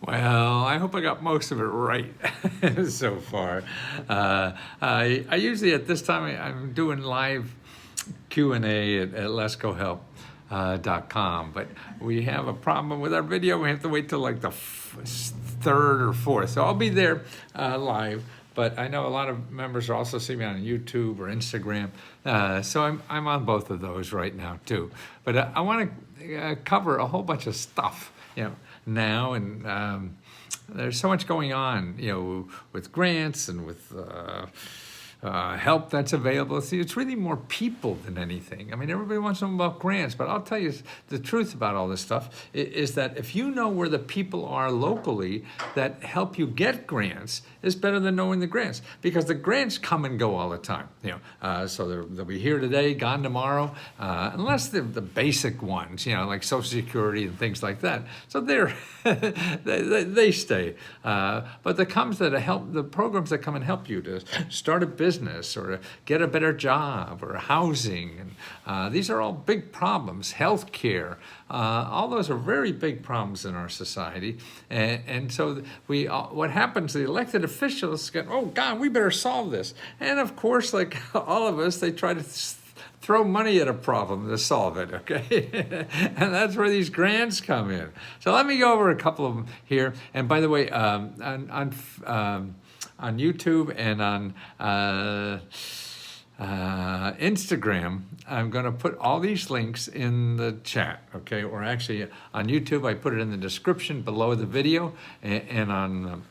Well, I hope I got most of it right so far. I usually at this time I'm doing live Q&A at letsgohelp.com, but we have a problem with our video. We have to wait till like the third or fourth. So I'll be there live. But I know a lot of members also see me on YouTube or Instagram, so I'm on both of those right now too. But I want to cover a whole bunch of stuff, now, and there's so much going on, with grants and with help that's available. See, it's really more people than anything. I mean, everybody wants to know about grants, but I'll tell you the truth about all this stuff is that if you know where the people are locally that help you get grants, it's better than knowing the grants, because the grants come and go all the time. So they'll be here today, gone tomorrow, unless they're the basic ones, like Social Security and things like that. So they stay. But the programs that come and help you to start a business or to get a better job or housing, and these are all big problems. Health care, all those are very big problems in our society, and so what happens, the elected officials get, oh God, we better solve this, and of course, like all of us, they try to throw money at a problem to solve it, okay? And that's where these grants come in. So let me go over a couple of them here. And by the way, on YouTube and on Instagram, I'm going to put all these links in the chat, okay? Or actually, on YouTube, I put it in the description below the video, and on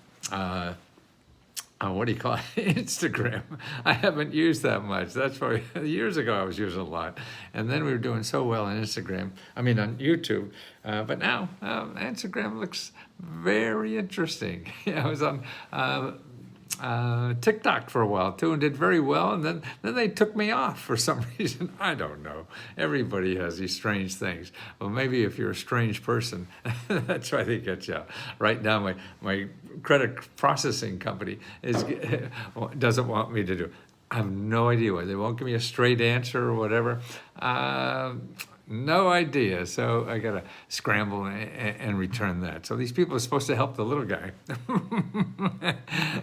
what do you call it? Instagram. I haven't used that much. That's why years ago I was using a lot. And then we were doing so well on Instagram, on YouTube. But now Instagram looks very interesting. I was on TikTok for a while too and did very well, and then they took me off for some reason. I don't know. Everybody has these strange things. Well, maybe if you're a strange person, that's why they get you out. Right now, my credit processing company doesn't want me to do. I have no idea why. They won't give me a straight answer or whatever. No idea. So I got to scramble and return that. So these people are supposed to help the little guy.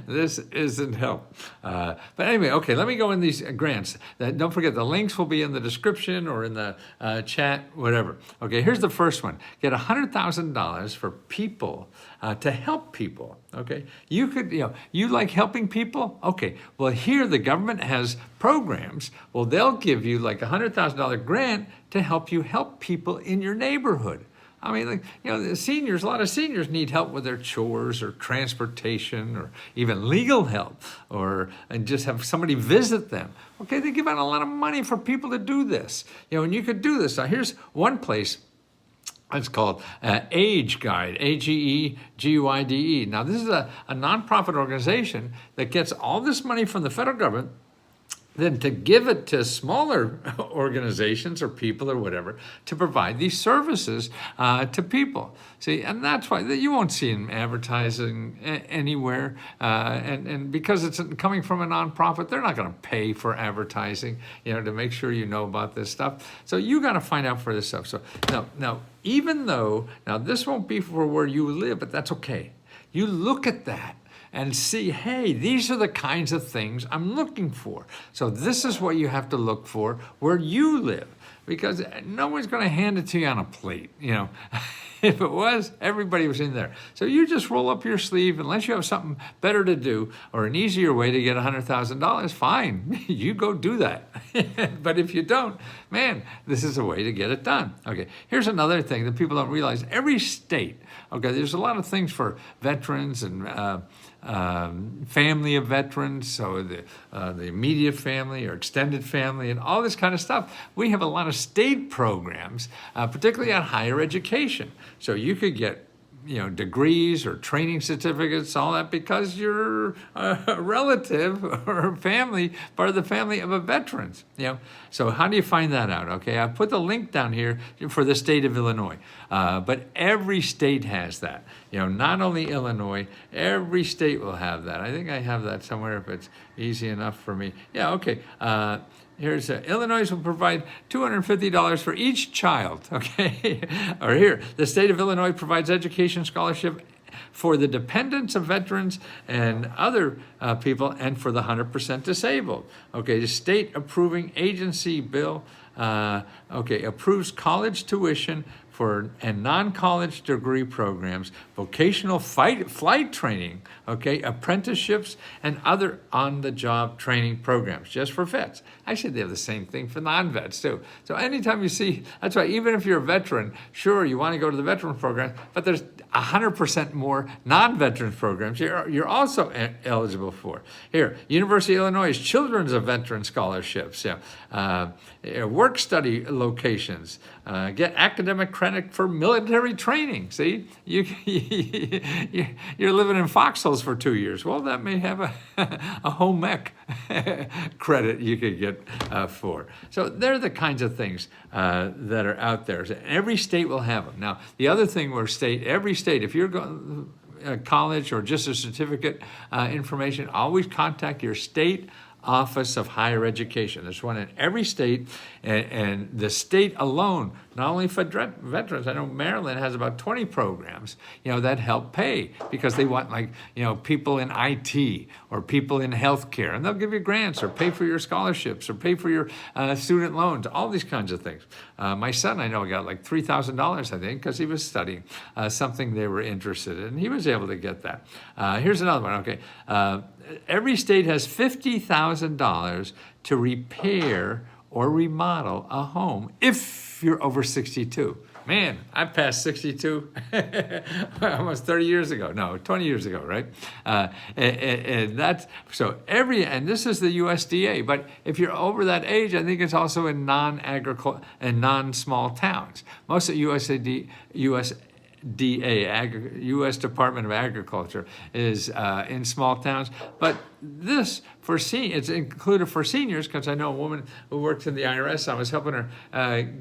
This isn't help. But anyway, okay, let me go in these grants. Don't forget, the links will be in the description or in the chat, whatever. Okay, here's the first one. Get $100,000 for people to help people. Okay, you could, you like helping people? Okay, well, here the government has programs. Well, they'll give you like $100,000 grant to help you help people in your neighborhood. I mean, the seniors, a lot of seniors need help with their chores or transportation or even legal help, and just have somebody visit them. Okay, they give out a lot of money for people to do this. And you could do this. Now, here's one place. It's called Age Guide, AGEGYDE. Now, this is a nonprofit organization that gets all this money from the federal government, then to give it to smaller organizations or people or whatever to provide these services to people. See, and that's why you won't see them advertising anywhere. And because it's coming from a nonprofit, they're not going to pay for advertising, to make sure you know about this stuff. So you got to find out for this stuff. So now, even though, this won't be for where you live, but that's okay. You look at that and see, hey, these are the kinds of things I'm looking for. So this is what you have to look for where you live, because no one's going to hand it to you on a plate, If it was, everybody was in there. So you just roll up your sleeve, unless you have something better to do or an easier way to get $100,000, fine, you go do that. But if you don't, man, this is a way to get it done. Okay, here's another thing that people don't realize. Every state, okay, there's a lot of things for veterans and family of veterans, so the immediate family or extended family and all this kind of stuff. We have a lot of state programs, particularly on higher education. So you could get degrees or training certificates, all that, because you're a relative or family, part of the family of a veterans. So how do you find that out? Okay, I put the link down here for the state of Illinois, but every state has that. Not only Illinois, every state will have that. I think I have that somewhere if it's easy enough for me. Yeah, okay. Here's Illinois will provide $250 for each child, okay? Or here, the state of Illinois provides education scholarship for the dependents of veterans and other people, and for the 100% disabled. Okay, the state approving agency bill, approves college tuition and non-college degree programs, vocational flight training, apprenticeships, and other on-the-job training programs just for vets. Actually, they have the same thing for non-vets too. So anytime you see, that's why even if you're a veteran, sure, you want to go to the veteran program, but there's 100% more non-veteran programs you're also eligible for. Here, University of Illinois Children's of Veteran Scholarships, work study locations, get academic credit for military training. See, you're living in foxholes for 2 years. Well, that may have a home ec credit you could get for. So they're the kinds of things that are out there. So every state will have them. Now, the other thing where every state, if you're going college or just a certificate information, always contact your state Office of Higher Education. There's one in every state, and the state alone, not only for veterans, I know Maryland has about 20 programs, that help pay, because they want people in IT or people in healthcare, and they'll give you grants or pay for your scholarships or pay for your student loans, all these kinds of things. My son, I know, got like $3,000, I think, because he was studying something they were interested in. He was able to get that. Here's another one, every state has $50,000 to repair or remodel a home if you're over 62. Man, I passed 62 almost 30 years ago. No, 20 years ago, right? And that's so and this is the USDA. But if you're over that age, I think it's also in non-agriculture and non-small towns. Most of USDA, U.S. Department of Agriculture, is in small towns. But this, it's included for seniors, because I know a woman who works in the IRS. I was helping her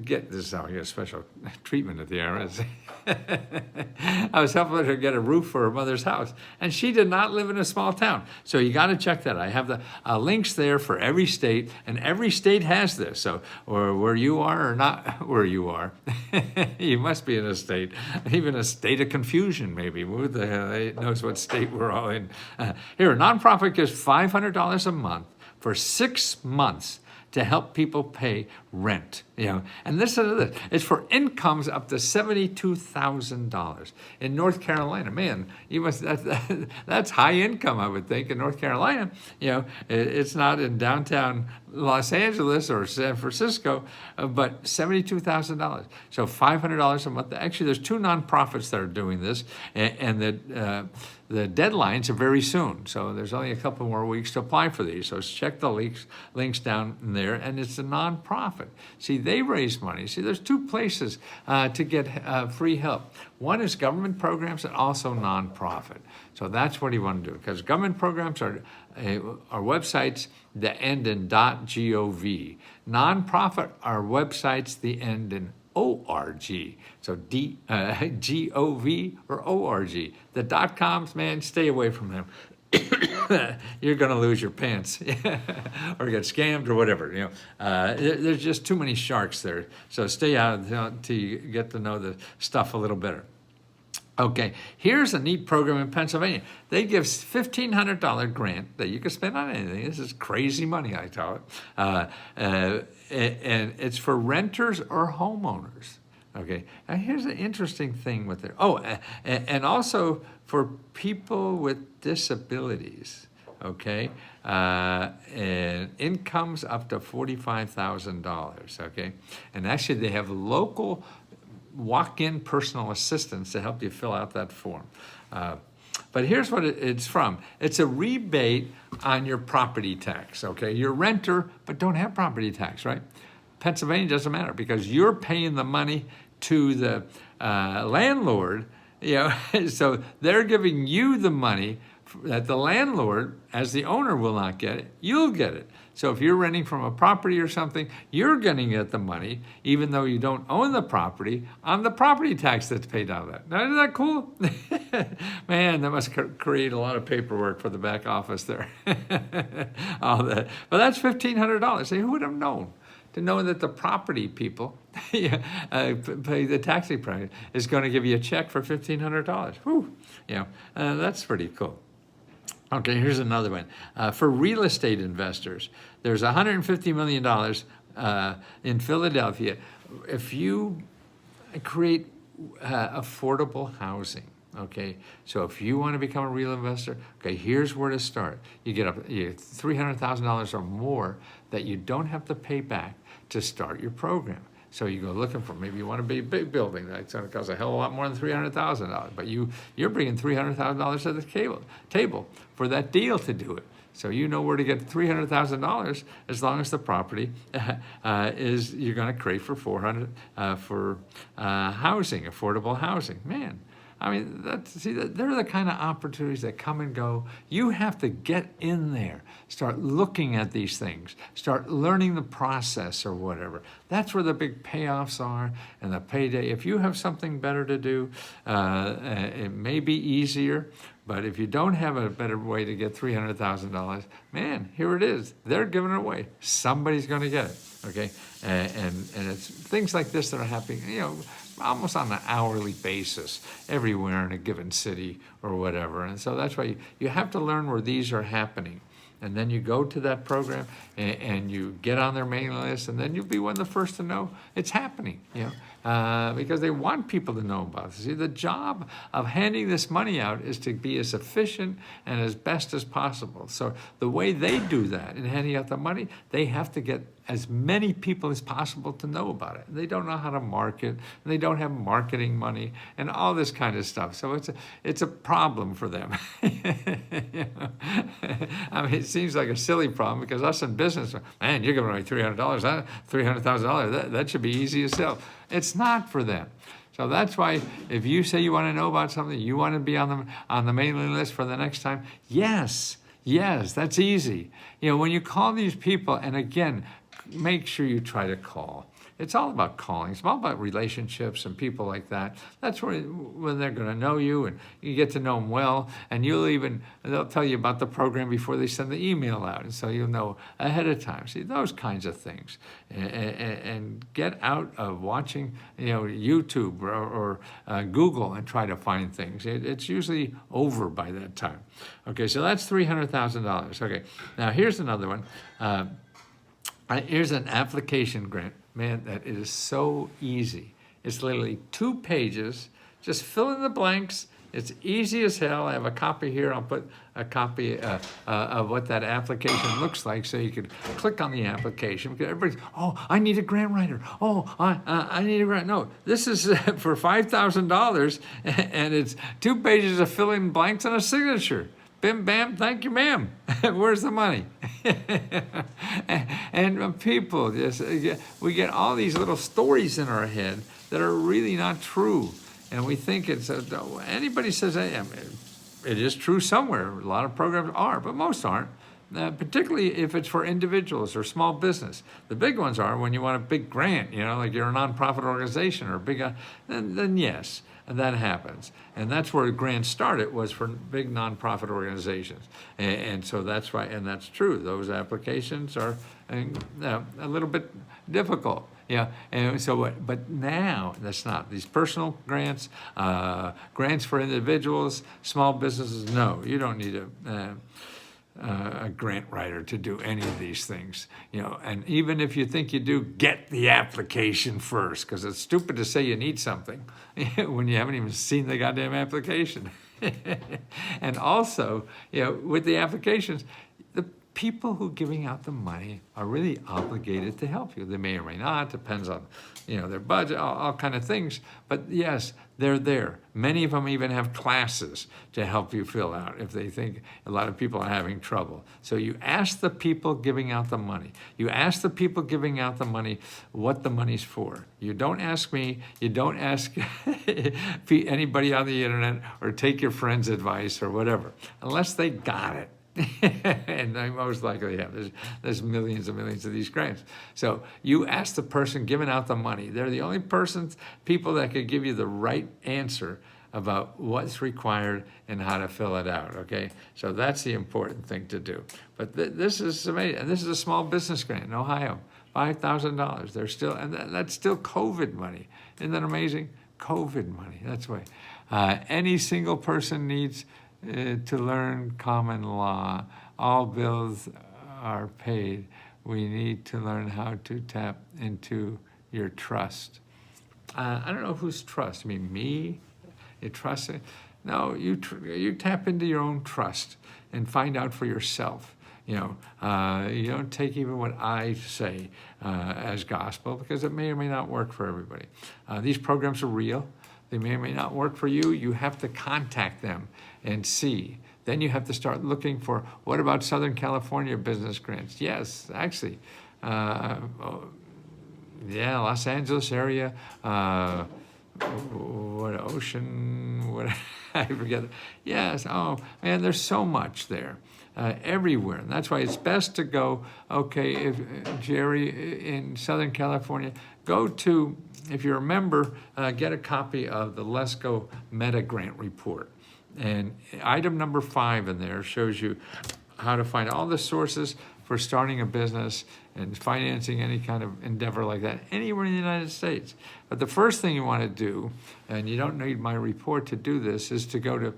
get a special treatment at the IRS. I was helping her get a roof for her mother's house, and she did not live in a small town. So you got to check that. I have the links there for every state, and every state has this. So, or where you are or not where you are, you must be in a state, even a state of confusion maybe. Who the hell knows what state we're all in? Here, a nonprofit gives $500 a month for 6 months to help people pay rent, And this it's for incomes up to $72,000 in North Carolina. Man, that's high income, I would think, in North Carolina. It's not in downtown Los Angeles or San Francisco, but $72,000. So $500 a month. Actually, there's 2 nonprofits that are doing this, and the deadlines are very soon. So there's only a couple more weeks to apply for these. So check the links down there, and it's a nonprofit. See, they raise money. See, there's 2 places to get free help. One is government programs, and also nonprofit. So that's what you want to do, because government programs are websites that end in .gov. Nonprofit are websites that end in .org. So G-O-V or O-R-G. The .coms, man, stay away from them. You're going to lose your pants or get scammed or whatever. There's just too many sharks there. So stay out until you get to know the stuff a little better. Okay, here's a neat program in Pennsylvania. They give $1,500 grant that you can spend on anything. This is crazy money, I tell it. And it's for renters or homeowners. Okay, now here's an interesting thing with it. And also for people with disabilities. Okay, and incomes up to $45,000. Okay, and actually they have local walk-in personal assistants to help you fill out that form. But here's what it's from. It's a rebate on your property tax, okay? You're a renter, but don't have property tax, right? Pennsylvania doesn't matter, because you're paying the money to the landlord, so they're giving you the money that the landlord, as the owner, will not get it. You'll get it. So if you're renting from a property or something, you're going to get the money, even though you don't own the property, on the property tax that's paid out of that. Now, isn't that cool? Man, that must create a lot of paperwork for the back office there. All that. But that's $1,500. Say, who would have known? To know that the property people Yeah, pay the taxi price is going to give you a check for $1,500. Whew, that's pretty cool. Okay, here's another one. For real estate investors, there's $150 million in Philadelphia. If you create affordable housing, okay, so if you want to become a real investor, okay, here's where to start. You get $300,000 or more that you don't have to pay back to start your program. So you go looking for, maybe you want to be a big building, that's going to cost a hell of a lot more than $300,000, but you're bringing $300,000 to the table for that deal to do it. So you know where to get $300,000 as long as the property is, you're going to create for 400 for housing, affordable housing. Man, I mean, they're the kind of opportunities that come and go. You have to get in there, start looking at these things, start learning the process or whatever. That's where the big payoffs are and the payday. If you have something better to do, it may be easier, but if you don't have a better way to get $300,000, man, here it is. They're giving it away. Somebody's going to get it, okay? And it's things like this that are happening, almost on an hourly basis everywhere in a given city or whatever. And so that's why you have to learn where these are happening. And then you go to that program and you get on their mailing list, and then you'll be one of the first to know it's happening, because they want people to know about it. See, the job of handing this money out is to be as efficient and as best as possible. So the way they do that in handing out the money, they have to get as many people as possible to know about it. They don't know how to market, and they don't have marketing money, and all this kind of stuff. So it's a problem for them. I mean, it seems like a silly problem because us in business, man, you're giving away $300, $300,000. That should be easy to sell. It's not for them. So that's why if you say you want to know about something, you want to be on the mailing list for the next time, yes, that's easy. When you call these people, and again, make sure you try to call. It's all about calling. It's all about relationships and people like that. That's when they're going to know you, and you get to know them well, and they'll tell you about the program before they send the email out, and so you'll know ahead of time. See, those kinds of things. And get out of watching, YouTube or Google and try to find things. It's usually over by that time. Okay, so that's $300,000. Okay, now here's another one. Here's an application grant. Man, that is so easy. It's literally 2 pages. Just fill in the blanks. It's easy as hell. I have a copy here. I'll put a copy of what that application looks like so you could click on the application. Because everybody's, I need a grant writer. I need a grant. No, this is for $5,000, and it's 2 pages of filling blanks and a signature. Bim, bam, thank you, ma'am. Where's the money? And people, we get all these little stories in our head that are really not true. And we think anybody says, hey, it is true somewhere. A lot of programs are, but most aren't. Particularly if it's for individuals or small business. The big ones are when you want a big grant, like you're a nonprofit organization or a big, then yes. And that happens. And that's where grants started, was for big nonprofit organizations. And so that's why, and that's true. Those applications are a little bit difficult. And so, but now that's not. These personal grants, grants for individuals, small businesses, no, you don't need a grant writer to do any of these things, and even if you think you do, get the application first, because it's stupid to say you need something when you haven't even seen the goddamn application. And also, with the applications, the people who are giving out the money are really obligated to help you. They may or may not, depends on, their budget, all kind of things. But yes, they're there. Many of them even have classes to help you fill out if they think a lot of people are having trouble. So you ask the people giving out the money. You ask the people giving out the money what the money's for. You don't ask me. You don't ask anybody on the internet or take your friend's advice or whatever, unless they got it. And they most likely have. There's millions and millions of these grants. So you ask the person giving out the money. They're the only people that could give you the right answer about what's required and how to fill it out, okay? So that's the important thing to do. But this is amazing. And this is a small business grant in Ohio. $5,000. They're still, and that's still COVID money. Isn't that amazing? COVID money. That's why any single person needs to learn common law. All bills are paid. We need to learn how to tap into your trust. I don't know whose trust. I mean, me? You trust it? No, you tap into your own trust and find out for yourself. You don't take even what I say as gospel, because it may or may not work for everybody. These programs are real. They may or may not work for you. You have to contact them and see. Then you have to start looking for, what about Southern California business grants? Yes, actually. Los Angeles area, I forget. Yes, oh man, there's so much there, everywhere. And that's why it's best to go, okay, if Jerry in Southern California, go to, if you're a member, get a copy of the Let's Go Meta Grant Report. And item number 5 in there shows you how to find all the sources for starting a business and financing any kind of endeavor like that anywhere in the United States. But the first thing you want to do, and you don't need my report to do this, is to go to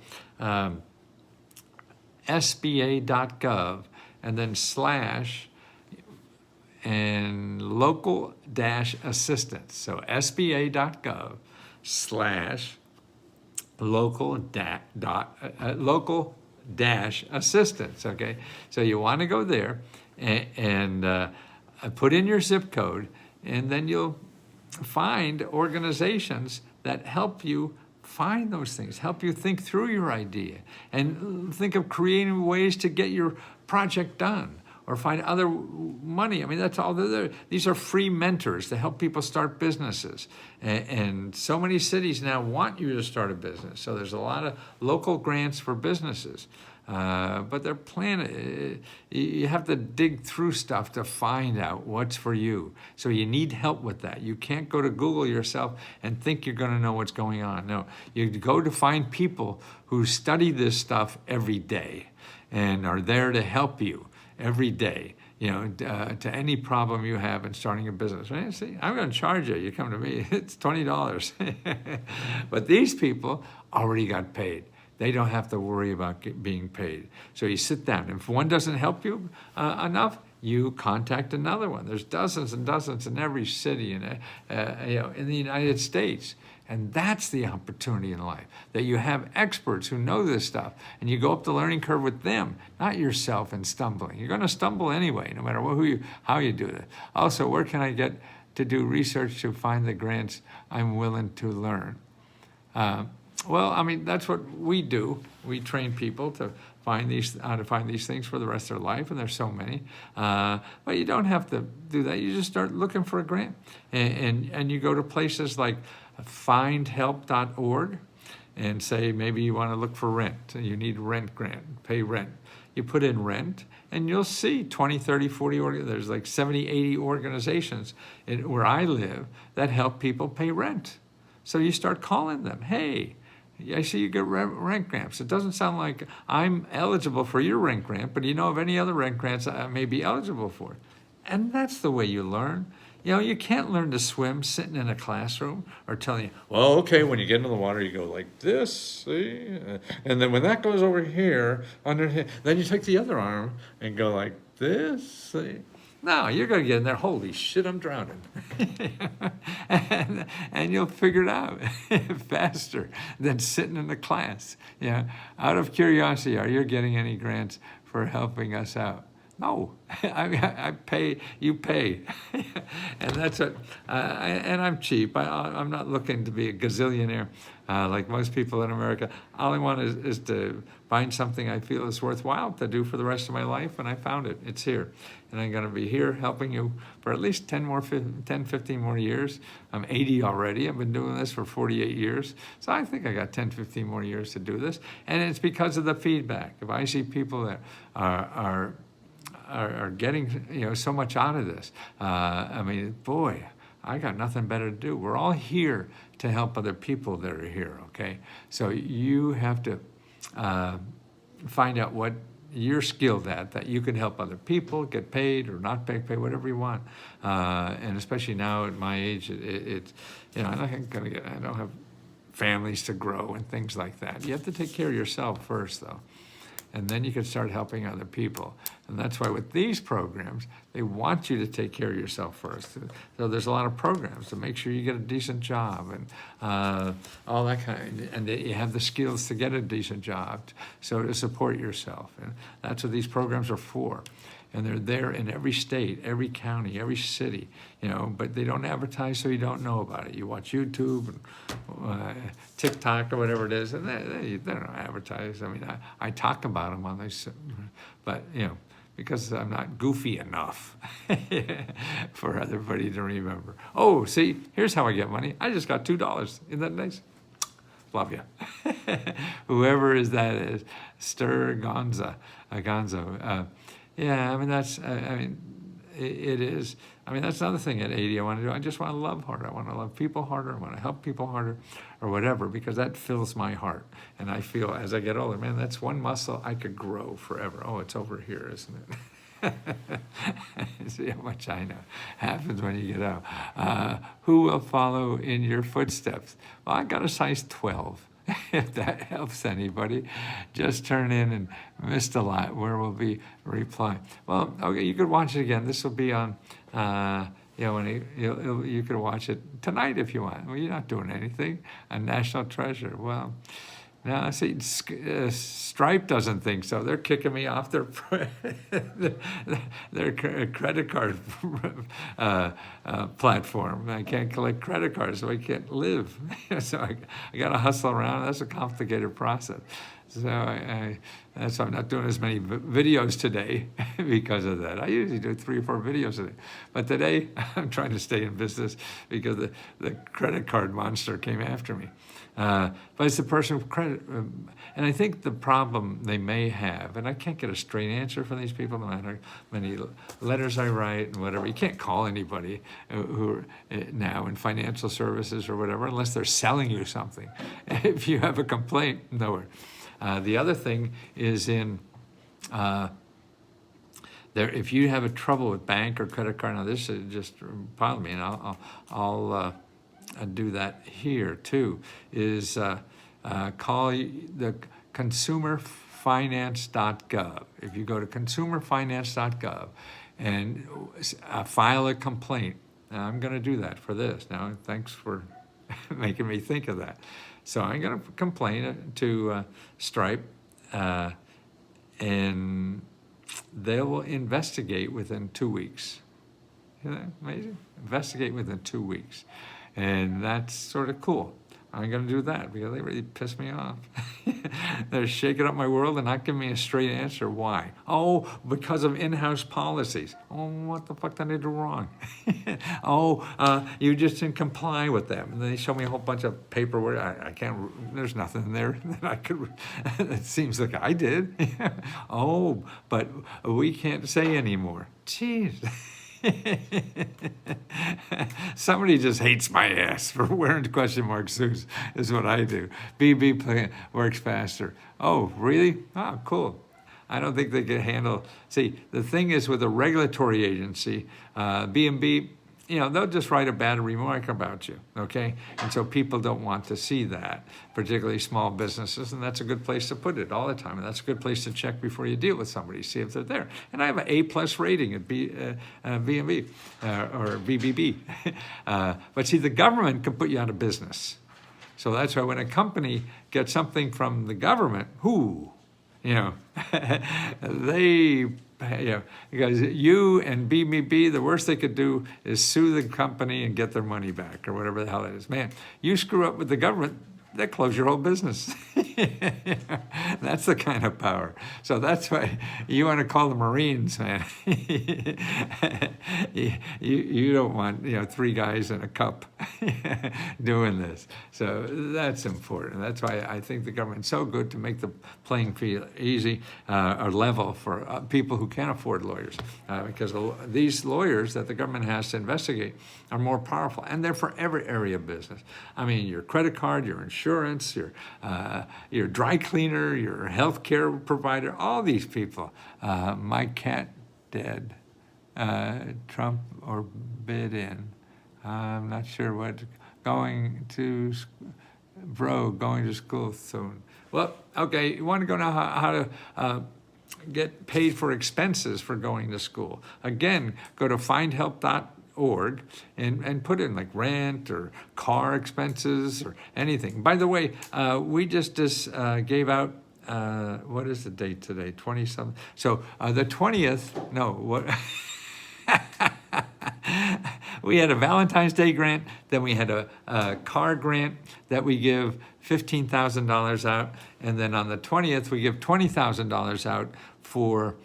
SBA.gov and then / and local-assistance. So SBA.gov / local-assistance, okay? So you want to go there and put in your zip code, and then you'll find organizations that help you find those things, help you think through your idea, and think of creative ways to get your project done, or find other money. I mean, that's all. These are free mentors to help people start businesses. And so many cities now want you to start a business. So there's a lot of local grants for businesses. But they're planning, you have to dig through stuff to find out what's for you. So you need help with that. You can't go to Google yourself and think you're going to know what's going on. No, you go to find people who study this stuff every day and are there to help you every day, to any problem you have in starting a business. Right? See, I'm going to charge you. You come to me, it's $20. But these people already got paid. They don't have to worry about being paid. So you sit down. If one doesn't help you enough, you contact another one. There's dozens and dozens in every city in the United States. And that's the opportunity in life, that you have experts who know this stuff, and you go up the learning curve with them, not yourself and stumbling. You're going to stumble anyway, no matter how you do it. Also, where can I get to do research to find the grants I'm willing to learn? Well, I mean, that's what we do. We train people to how to find these things for the rest of their life, and there's so many. But you don't have to do that. You just start looking for a grant, and you go to places like findhelp.org and say maybe you want to look for rent. You need rent grant, pay rent. You put in rent, and you'll see 20, 30, 40, there's like 70, 80 organizations where I live that help people pay rent. So you start calling them, hey, I see you get rent grants. It doesn't sound like I'm eligible for your rent grant, but do you know of any other rent grants I may be eligible for? And that's the way you learn. You can't learn to swim sitting in a classroom or telling you, well, okay, when you get into the water, you go like this, see? And then when that goes over here, under here, then you take the other arm and go like this, see? No, you're going to get in there, holy shit, I'm drowning. and you'll figure it out faster than sitting in the class. Out of curiosity, are you getting any grants for helping us out? No, I pay, you pay. And that's what, and I'm cheap. I'm not looking to be a gazillionaire like most people in America. All I want is to find something I feel is worthwhile to do for the rest of my life, and I found it. It's here. And I'm going to be here helping you for at least 10, 15 more years. I'm 80 already. I've been doing this for 48 years. So I think I got 10, 15 more years to do this. And it's because of the feedback. If I see people that are getting so much out of this, I mean, boy, I got nothing better to do. We're all here to help other people that are here, okay? So you have to find out what you're skilled at, that you can help other people get paid or not pay whatever you want. And especially now at my age, it's, you know, I don't have families to grow and things like that. You have to take care of yourself first, though. And then you can start helping other people. And that's why with these programs, they want you to take care of yourself first. So there's a lot of programs to make sure you get a decent job and all that and that you have the skills to get a decent job, so to support yourself. And that's what these programs are for. And they're there in every state, every county, every city, you know, but they don't advertise so you don't know about it. You watch YouTube and TikTok or whatever it is, and they don't advertise. I mean, I talk about them on this, but, you know, because I'm not goofy enough for everybody to remember. Oh, see, here's how I get money. I just got $2. Isn't that nice? Love you. Whoever that is, Gonzo. Yeah, I mean, it is. I mean, that's another thing at 80 I want to do. I just want to love harder. I want to love people harder. I want to help people harder or whatever, because that fills my heart. And I feel as I get older, man, that's one muscle I could grow forever. Oh, it's over here, isn't it? See how much I know. Happens when you get out. Who will follow in your footsteps? Well, I got a size 12. If that helps anybody, just turn in and missed a lot where we'll be replying. Well, okay, you could watch it again. This will be on, you know, you could watch it tonight if you want. Well, you're not doing anything. A national treasure. Well, now, see, Stripe doesn't think so. They're kicking me off their credit card platform. I can't collect credit cards, so I can't live. So I got to hustle around. That's a complicated process. So that's why I'm not doing as many videos today because of that. I usually do 3 or 4 videos a day. But today, I'm trying to stay in business because the credit card monster came after me. But it's the person with credit. And I think the problem they may have, and I can't get a straight answer from these people no matter how many letters I write and whatever. You can't call anybody who now in financial services or whatever unless they're selling you something. If you have a complaint, nowhere. The other thing is if you have a trouble with bank or credit card, now this is just pile me, and I'll do that here too, is call the consumerfinance.gov. If you go to consumerfinance.gov and file a complaint, now I'm going to do that for this. Now, thanks for making me think of that. So I'm going to complain to Stripe, and they will investigate within 2 weeks. Isn't that amazing? Investigate within 2 weeks. And that's sort of cool. I'm going to do that because they really piss me off. They're shaking up my world and not giving me a straight answer. Why? Oh, because of in-house policies. Oh, what the fuck did I do wrong? You just didn't comply with them. And they show me a whole bunch of paperwork. I can't, there's nothing in there that I could, it seems like I did. Oh, but we can't say anymore. Jeez. Somebody just hates my ass for wearing question mark suits is what I do. BB works faster. Oh, really? Oh, cool. I don't think they can handle. See, the thing is with a regulatory agency, B&B, you know, they'll just write a bad remark about you, okay? And so people don't want to see that, particularly small businesses, and that's a good place to put it all the time. And that's a good place to check before you deal with somebody, see if they're there. And I have an A+ rating at B&B or BBB. But see, the government can put you out of business. So that's why when a company gets something from the government, because you and BBB, the worst they could do is sue the company and get their money back or whatever the hell it is. Man, you screw up with the government, they close your whole business. That's the kind of power. So that's why you want to call the Marines, man. you don't want 3 guys in a cup doing this. So that's important. That's why I think the government's so good to make the playing field easy or level for people who can't afford lawyers, because these lawyers that the government has to investigate are more powerful, and they're for every area of business. I mean, your credit card, your insurance, your your dry cleaner, your healthcare provider, all these people. My cat dead. Trump or bid in. I'm not sure what. Going to school soon. Well, okay, you want to go now how to get paid for expenses for going to school. Again, go to findhelp.org and put in like rent or car expenses or anything. By the way, we just gave out, what is the date today? 20-something. So the 20th, no, what? We had a Valentine's Day grant, then we had a car grant that we give $15,000 out, and then on the 20th, we give $20,000 out for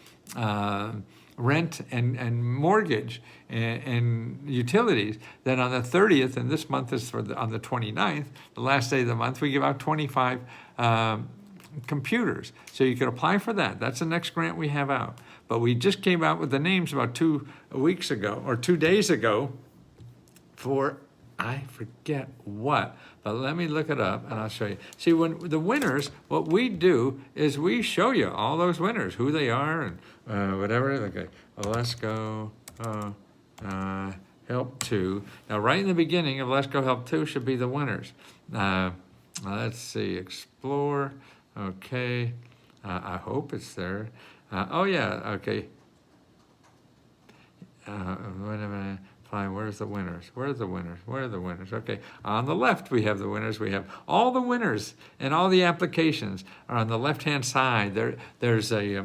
rent and mortgage and utilities. Then on the 30th, and this month is on the 29th, the last day of the month, we give out 25 computers. So you can apply for that. That's the next grant we have out. But we just came out with the names about 2 weeks ago, or 2 days ago, for, I forget what, but let me look it up and I'll show you. See, when the winners, what we do is we show you all those winners, who they are and whatever. Okay, well, let's go Help 2. Now, right in the beginning of Let's Go Help 2 should be the winners. Let's see, explore, okay. I hope it's there. Oh yeah, okay. Wait a minute. Fine, where's the winners? Where are the winners? Where are the winners? Okay, on the left we have the winners. We have all the winners and all the applications are on the left-hand side. There's a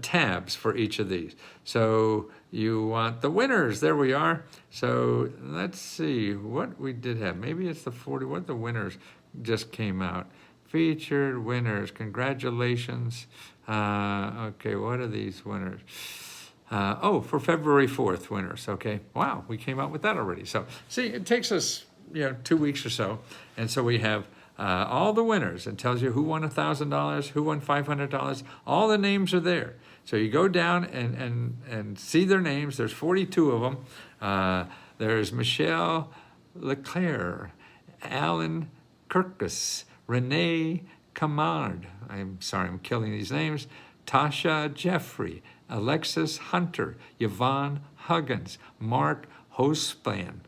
tabs for each of these. So you want the winners. There we are. So let's see what we did have. Maybe it's the 40. What the winners just came out. Featured winners. Congratulations. Okay, what are these winners? For February 4th winners, okay. Wow, we came out with that already. So, see, it takes us, 2 weeks or so. And so we have all the winners. It tells you who won $1,000, who won $500. All the names are there. So you go down and see their names. There's 42 of them. There's Michelle Leclerc, Alan Kirkus, Renee Camard. I'm sorry, I'm killing these names. Tasha Jeffrey, Alexis Hunter, Yvonne Huggins, Mark Hospan,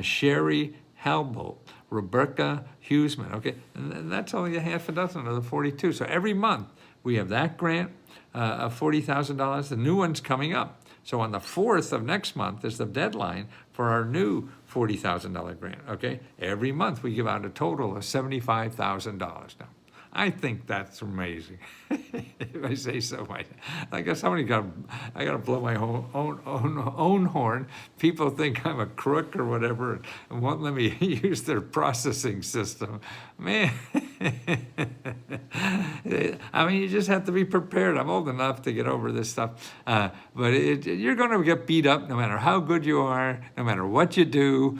Sherry Halbolt, Rebecca Hughesman. Okay, and that's only a half a dozen of the 42. So every month we have that grant of $40,000. The new one's coming up. So on the 4th of next month is the deadline for our new $40,000 grant. Okay, every month we give out a total of $75,000 now. I think that's amazing. If I say so, I guess I gotta blow my own horn. People think I'm a crook or whatever and won't let me use their processing system. Man, I mean, you just have to be prepared. I'm old enough to get over this stuff. But you're gonna get beat up no matter how good you are, no matter what you do,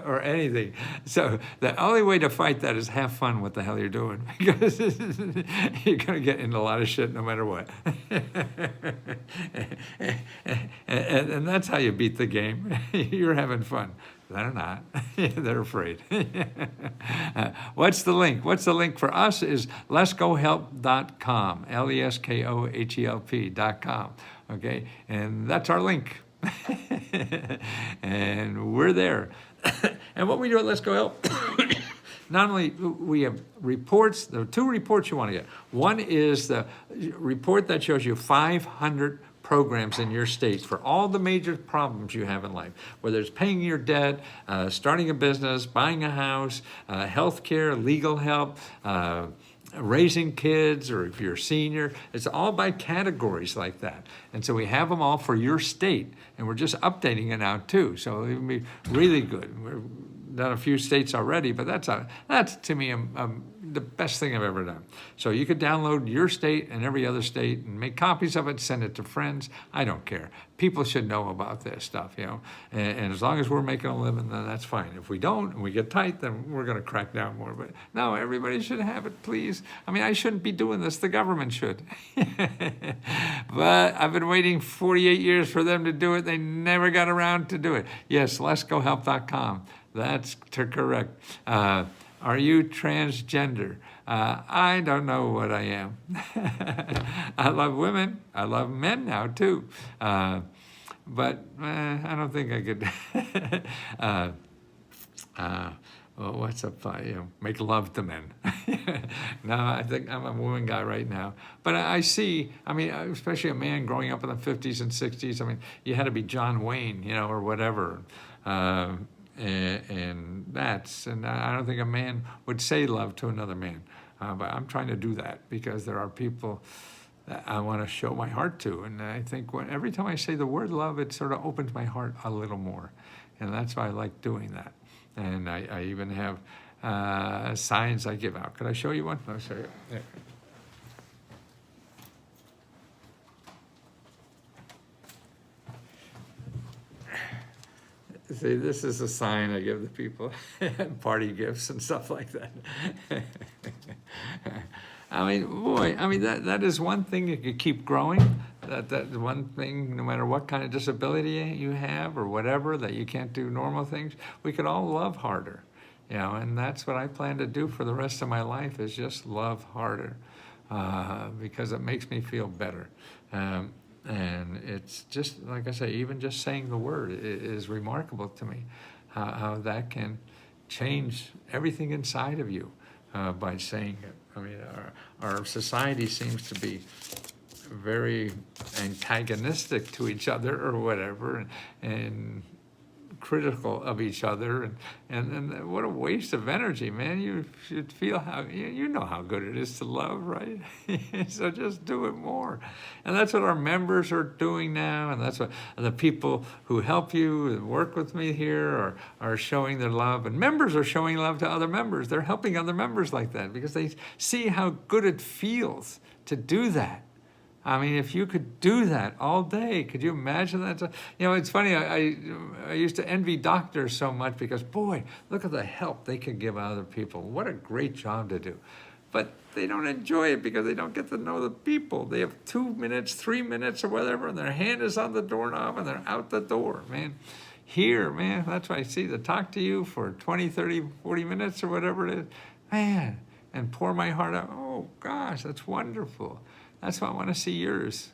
or anything. So the only way to fight that is have fun what the hell you're doing. Because you're going to get into a lot of shit no matter what. and that's how you beat the game. You're having fun. They're not. They're afraid. What's the link? What's the link for us is letsgohelp.com, LESKOHELP.com. Okay, and that's our link. And we're there. And what we do at Let's Go Help, not only we have reports, there are 2 reports you want to get. One is the report that shows you 500 programs in your state for all the major problems you have in life, whether it's paying your debt, starting a business, buying a house, health care, legal help, raising kids, or if you're a senior. It's all by categories like that. And so we have them all for your state, and we're just updating it now too. So it'll be really good. We've done a few states already, but that's to me the best thing I've ever done. So you could download your state and every other state and make copies of it, send it to friends. I don't care. People should know about this stuff, and as long as we're making a living, then that's fine. If we don't and we get tight, then we're going to crack down more. But no, everybody should have it, please. I mean, I shouldn't be doing this. The government should. But I've been waiting 48 years for them to do it. They never got around to do it. Yes, letsgohelp.com. That's correct. Are you transgender? I don't know what I am. I love women. I love men now too. But I don't think I could. Well, what's up? Make love to men. No, I think I'm a woman guy right now. But I see, I mean, especially a man growing up in the 50s and 60s, I mean, you had to be John Wayne, or whatever. And I don't think a man would say love to another man. But I'm trying to do that because there are people that I want to show my heart to. And I think every time I say the word love, it sort of opens my heart a little more. And that's why I like doing that. And I even have signs I give out. Could I show you one? I'll show you. There. See, this is a sign I give the people, party gifts and stuff like that. I mean, boy, that is one thing you could keep growing. That one thing, no matter what kind of disability you have or whatever, that you can't do normal things, we could all love harder, and that's what I plan to do for the rest of my life is just love harder, because it makes me feel better. And it's just, like I say, even just saying the word is remarkable to me, how that can change everything inside of you by saying it. I mean, our society seems to be very antagonistic to each other or whatever, and critical of each other, and what a waste of energy, man. You should feel how, you know how good it is to love, right? So just do it more. And that's what our members are doing now, and that's what the people who help you and work with me here are showing their love, and members are showing love to other members. They're helping other members like that because they see how good it feels to do that. I mean, if you could do that all day, could you imagine that? It's funny, I used to envy doctors so much because, boy, look at the help they can give other people. What a great job to do. But they don't enjoy it because they don't get to know the people. They have 2 minutes, 3 minutes or whatever, and their hand is on the doorknob and they're out the door, man. Here, man, that's why I see to talk to you for 20, 30, 40 minutes or whatever it is, man, and pour my heart out. Oh, gosh, that's wonderful. That's why I want to see yours.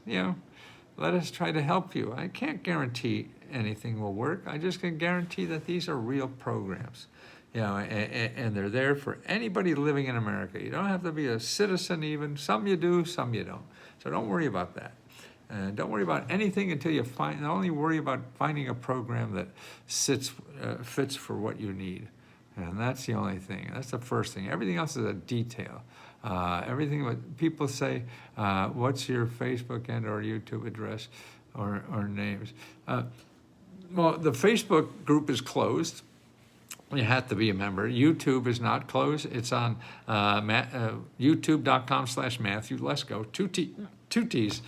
Let us try to help you. I can't guarantee anything will work. I just can guarantee that these are real programs, and they're there for anybody living in America. You don't have to be a citizen even. Some you do, some you don't. So don't worry about that. Don't worry about anything until you only worry about finding a program that fits for what you need. And that's the only thing. That's the first thing. Everything else is a detail. Everything what people say, what's your Facebook and or YouTube address or names? Well, the Facebook group is closed. You have to be a member. YouTube is not closed. It's on youtube.com/Matthew Lesko, two T's.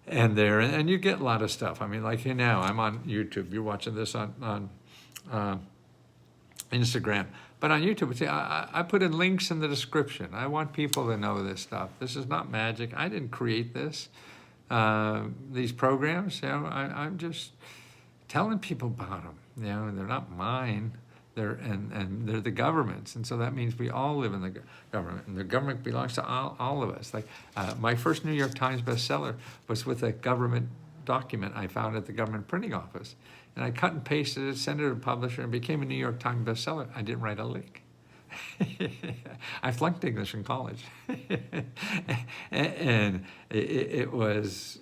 And you get a lot of stuff. I mean, like here now, I'm on YouTube. You're watching this on Instagram. But on YouTube, see, I put in links in the description. I want people to know this stuff. This is not magic. I didn't create this, these programs. I'm just telling people about them. And they're not mine. They're the government's, and so that means we all live in the government, and the government belongs to all of us. Like my first New York Times bestseller was with a government document I found at the government printing office. And I cut and pasted it, sent it to a publisher, and became a New York Times bestseller. I didn't write a lick. I flunked English in college. And it was,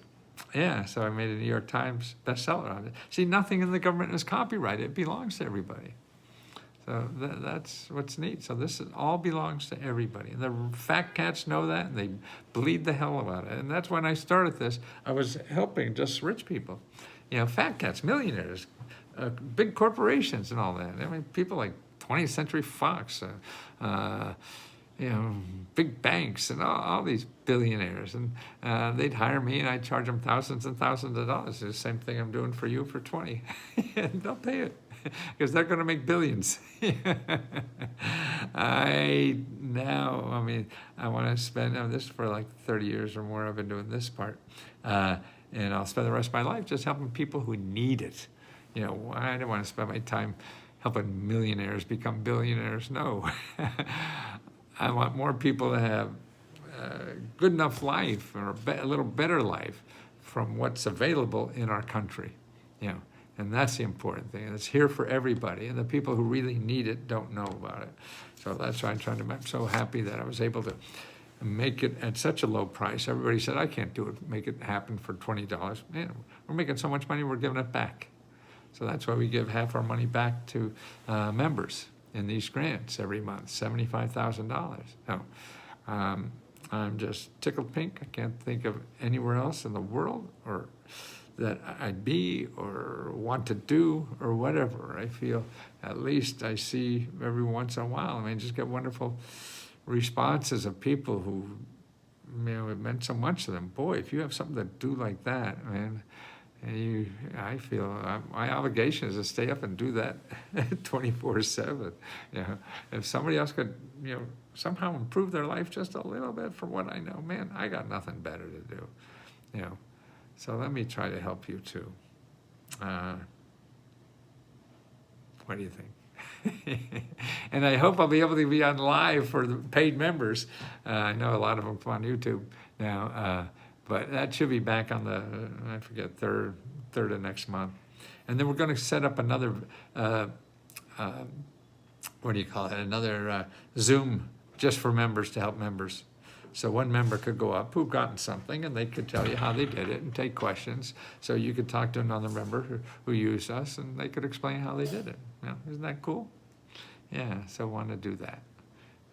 so I made a New York Times bestseller on it. See, nothing in the government is copyrighted. It belongs to everybody. So that's what's neat. So this all belongs to everybody. And the fat cats know that, and they bleed the hell about it. And that's when I started this. I was helping just rich people. Fat cats, millionaires, big corporations and all that. I mean, people like 20th Century Fox, big banks and all these billionaires. And they'd hire me and I'd charge them thousands and thousands of dollars. It's the same thing I'm doing for you for 20. And they'll pay it because they're going to make billions. I want to spend this for like 30 years or more. I've been doing this part. And I'll spend the rest of my life just helping people who need it. I don't want to spend my time helping millionaires become billionaires. No. I want more people to have a good enough life or a little better life from what's available in our country. You know, and that's the important thing. And it's here for everybody. And the people who really need it don't know about it. So that's why I'm so happy that I was able to make it at such a low price. Everybody said, I can't do it, make it happen for $20. Man, we're making so much money, we're giving it back. So that's why we give half our money back to members in these grants every month, $75,000. So I'm just tickled pink. I can't think of anywhere else in the world or that I'd be or want to do or whatever. I feel at least I see every once in a while. I mean, just get wonderful responses of people who, you know, it meant so much to them. Boy, if you have something to do like that, man, I feel my obligation is to stay up and do that 24/7. You know, if somebody else could, you know, somehow improve their life just a little bit from what I know, man, I got nothing better to do. You know, so let me try to help you too. What do you think? And I hope I'll be able to be on live for the paid members. I know a lot of them come on YouTube now, but that should be back on the, I forget, third of next month. And then we're going to set up another, what do you call it, another Zoom just for members to help members. So one member could go up who've gotten something and they could tell you how they did it and take questions. So you could talk to another member who used us and they could explain how they did it. You know, isn't that cool? Yeah, so I want to do that.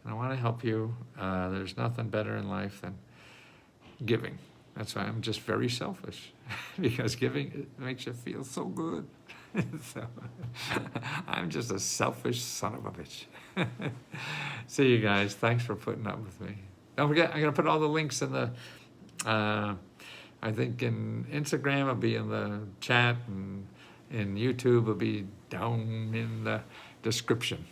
And I want to help you. There's nothing better in life than giving. That's why I'm just very selfish, because giving, it makes you feel so good. So I'm just a selfish son of a bitch. See you guys. Thanks for putting up with me. Don't forget, I'm going to put all the links in the, I think in Instagram, it'll be in the chat, and in YouTube, it'll be down in the description.